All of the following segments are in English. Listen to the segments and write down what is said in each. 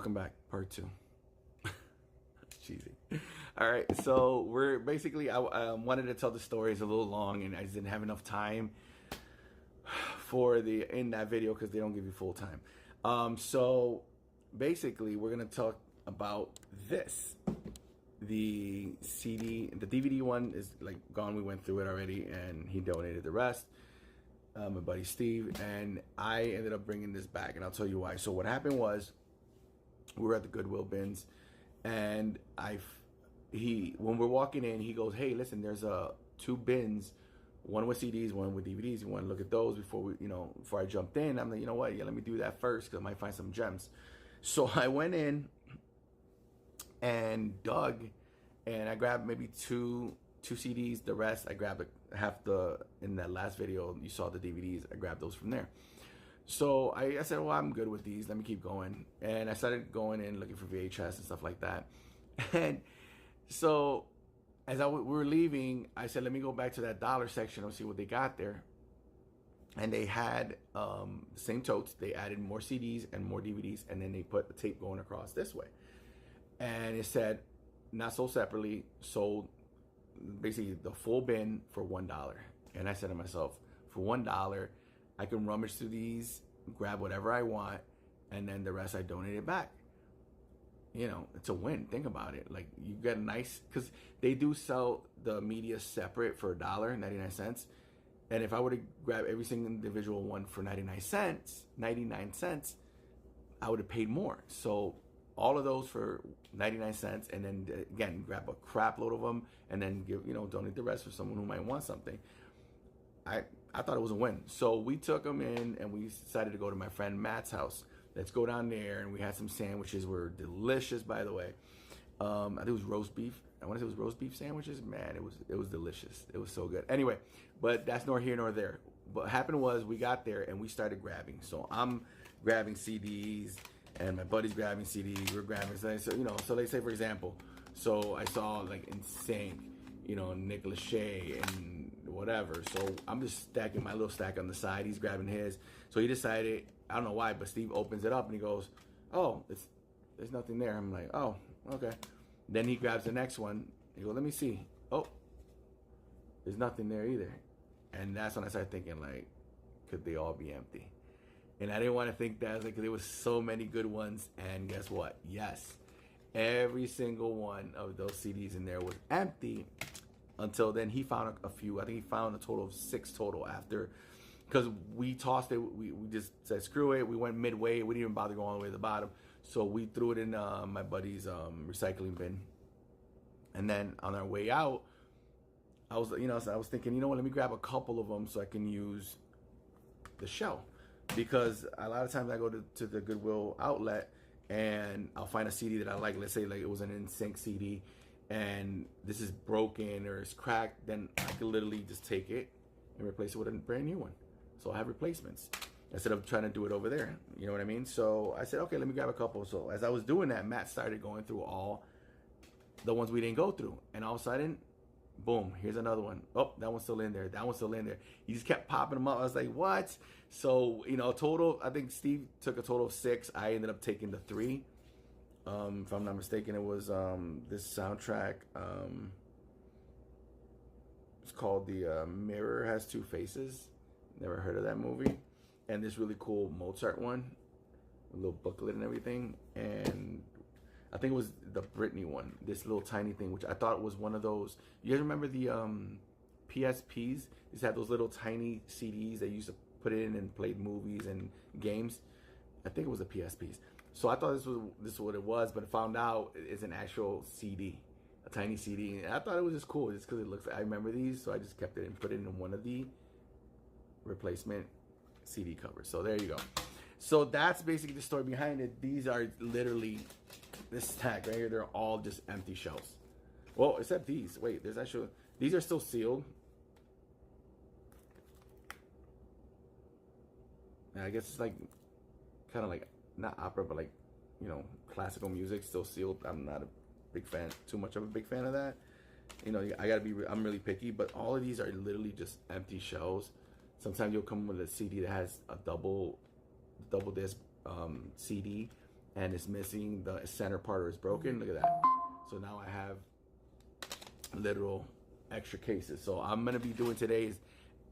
welcome back, part two. Cheesy. All right, so we're basically, I wanted to tell the story. It's a little long, and I just didn't have enough time in that video because they don't give you full time. So basically, we're gonna talk about this. The CD, the DVD one is like gone. We went through it already, and he donated the rest. My buddy Steve, and I ended up bringing this back, and I'll tell you why. So what happened was, we were at the Goodwill bins, and when we're walking in, he goes, "Hey, listen, there's two bins, one with CDs, one with DVDs. You want to look at those before before I jumped in?" I'm like, you know what? Yeah, let me do that first because I might find some gems. So I went in and dug, and I grabbed maybe two CDs. The rest I grabbed in that last video you saw the DVDs. I grabbed those from there. So I said, well, I'm good with these. Let me keep going. And I started going in looking for VHS and stuff like that. And so as we were leaving, I said, let me go back to that dollar section and see what they got there. And they had the same totes. They added more CDs and more DVDs, and then they put the tape going across this way. And it said, not sold separately, sold basically the full bin for $1. And I said to myself, for $1, I can rummage through these, grab whatever I want, and then the rest I donate it back. It's a win. Think about it. Like, you get a nice, because they do sell the media separate for $1.99. And if I were to grab every single individual one for 99 cents, I would have paid more. So all of those for 99 cents, and then again, grab a crap load of them, and then donate the rest for someone who might want something. I thought it was a win. So we took them in, and we decided to go to my friend Matt's house. Let's go down there, and we had some sandwiches. Were delicious, by the way. I think it was roast beef. I want to say it was roast beef sandwiches. Man, it was delicious. It was so good. Anyway, but that's nor here nor there. What happened was, we got there and we started grabbing. So I'm grabbing CDs, and my buddy's grabbing CDs. We're grabbing. So so let's say, for example, so I saw like Insane, Nick Lachey and whatever. So I'm just stacking my little stack on the side. He's grabbing his. So he decided, I don't know why, but Steve opens it up and he goes, "Oh, there's nothing there." I'm like, "Oh, okay." Then he grabs the next one. He goes, "Let me see." Oh, there's nothing there either. And that's when I started thinking, like, could they all be empty? And I didn't want to think that, like, there was so many good ones. And guess what? Yes, every single one of those CDs in there was empty. Until then, he found a few. I think he found a total of 6 total after, because we tossed it. We just said, screw it. We went midway. We didn't even bother going all the way to the bottom. So we threw it in my buddy's recycling bin. And then on our way out, I was thinking, let me grab a couple of them so I can use the shell. Because a lot of times I go to the Goodwill outlet and I'll find a CD that I like. Let's say like it was an NSYNC CD, and this is broken or it's cracked. Then I could literally just take it and replace it with a brand new one. So I have replacements instead of trying to do it over there. You know what I mean? So I said, okay, let me grab a couple. So as I was doing that, Matt started going through all the ones we didn't go through, and all of a sudden, boom, here's another one. Oh, that one's still in there. That one's still in there. He just kept popping them up. I was like, what? So, total, I think Steve took a total of 6. I ended up taking the 3. If I'm not mistaken, it was this soundtrack. It's called The Mirror Has Two Faces. Never heard of that movie. And this really cool Mozart one, a little booklet and everything. And I think it was the Britney one, this little tiny thing, which I thought was one of those. You guys remember the PSPs? These had those little tiny CDs that you used to put in and played movies and games. I think it was the PSPs. So I thought this was what it was, but I found out it's an actual CD, a tiny CD. And I thought it was just cool, just because it looks. I remember these, so I just kept it and put it in one of the replacement CD covers. So there you go. So that's basically the story behind it. These are literally, this stack right here, they're all just empty shells. Well, except these. Wait, there's actually, these are still sealed. And I guess it's like, kind of like, not opera, but like, classical music, still sealed. I'm not a big fan, too much of a big fan of that. I gotta be, I'm really picky, but all of these are literally just empty shells. Sometimes you'll come with a CD that has a double disc CD, and it's missing the center part, or it's broken. Look at that. So now I have literal extra cases. So I'm gonna be doing today is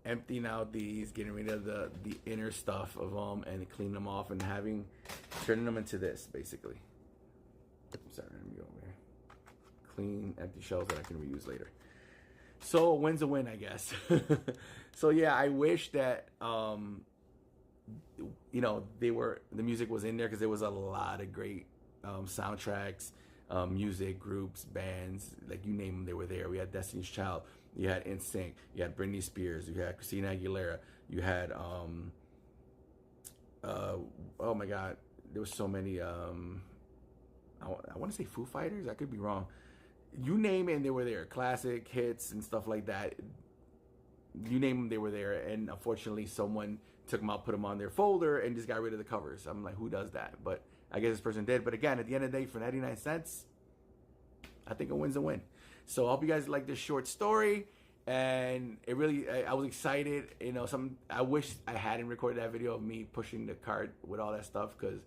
emptying out these, getting rid of the inner stuff of them, and cleaning them off, and turning them into this basically. Sorry, let me go over here. Clean, empty shells that I can reuse later. So a win's a win, I guess. So yeah, I wish that you know, the music was in there, because there was a lot of great soundtracks, music groups, bands, like you name them, they were there. We had Destiny's Child, you had NSYNC, you had Britney Spears, you had Christina Aguilera, you had oh my God, there was so many. I want to say Foo Fighters. I could be wrong. You name it, and they were there. Classic hits and stuff like that. You name them, they were there. And unfortunately, someone took them out, put them on their folder, and just got rid of the covers. I'm like, who does that? But I guess this person did. But again, at the end of the day, for 99 cents, I think a win's a win. So I hope you guys like this short story. And it really, I was excited. You know, I wish I hadn't recorded that video of me pushing the cart with all that stuff, because,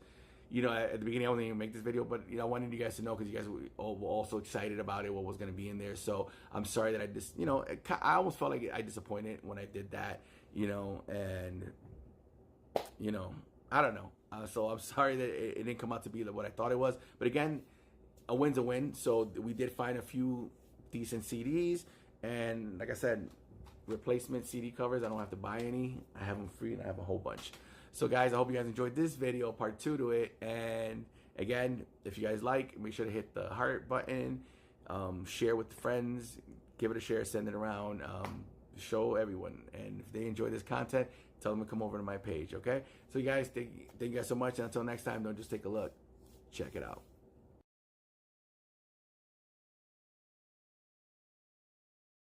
you know, at the beginning I wasn't even make this video, but you know, I wanted you guys to know, because you guys were also excited about it, what was going to be in there. So I'm sorry that I just, you know, I almost felt like I disappointed when I did that, you know, and, you know, I don't know. So I'm sorry that it didn't come out to be what I thought it was. But again, a win's a win. So we did find a few decent CDs. And like I said, replacement CD covers, I don't have to buy any. I have them free, and I have a whole bunch. So guys, I hope you guys enjoyed this video, part 2 to it. And again, if you guys like, make sure to hit the heart button, share with friends, give it a share, send it around, show everyone. And if they enjoy this content, tell them to come over to my page, okay? So you guys, thank you guys so much. And until next time, don't just take a look. Check it out.